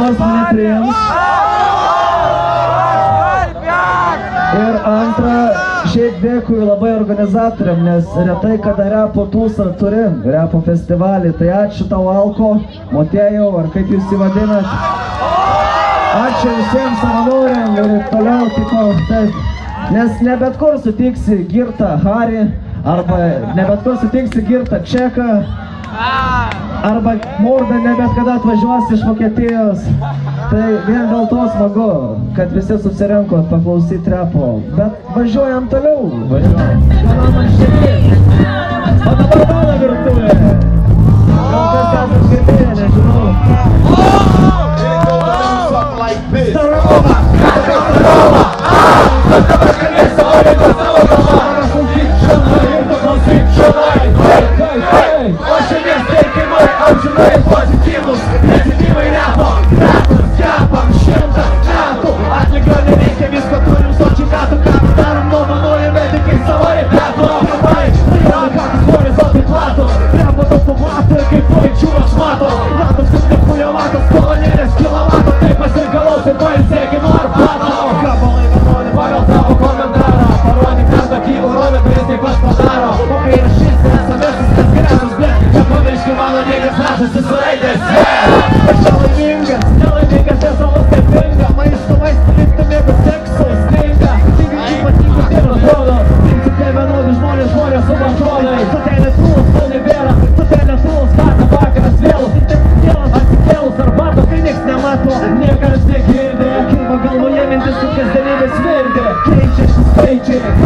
nors mane priims. Ir antra, šiaip dėkui labai organizatoriam, nes retai kada repo tūsą turi, repo festivalį. Tai ačiū tau, Alko, Motiejau, ar kaip jūs įvadinat. Ačiū visiems savanoriam ir toliau tipo, taip. Nes ne bet kur sutiksi girtą Harį, arba ne bet kur sutiksi girtą Čeką, arba Mordą ne bet kada atvažiuos iš Vokietijos. Tai vien dėl to smagu, kad visi susirinkot paklausyti repo. Bet važiuojam toliau. Gana man šiandien. O dabar mano virtuvė. Gal kas esat girdėję, nežinau. Starova! Starova! Dabar kalbėsiu, o reikia savo galvą. Klausyk čionai ir paklausyk čionai. O šiandien steikimai amžinai pozityvus. Pozityvai repo, ratus kepam 100 metų. Atlygio nereikia, visko turim sočių metų. Ką darom, nuomonojame tik į savo repetų. Pirmai, kakis horizontai platų. Repo daug pamato, kaip pojčiūras mato. Ratas kaip nepujo matos, kolonėlės kilovato. Taip pasirgalaus ir pailsėkim arbato. Kabalai vienuolį pagal tavo komentarą. Parodyk ten tokį uroną, kuris taip pat padaro. O kai rašys, esamesnis, tas geriausias, bet nepamirški mano niekas rašasi su raidės. Aš nelaimingas, nelaimingas, nes savo stebinga. Maisto lygtų mėgų sekso stringa. Tingai ypatingus dėmas rodo. Principai vienodi žmonės su bankronai. Stotelė tūlas, kol nebėra. Stotelė tūlas, vakar vakaras vėlus. Dielas atsikėlus arbato, kai nieks nemato. Niekas negirdė. Kilma galvoje mintis, su kasdienybės virdė. Keičiasi skaičiai.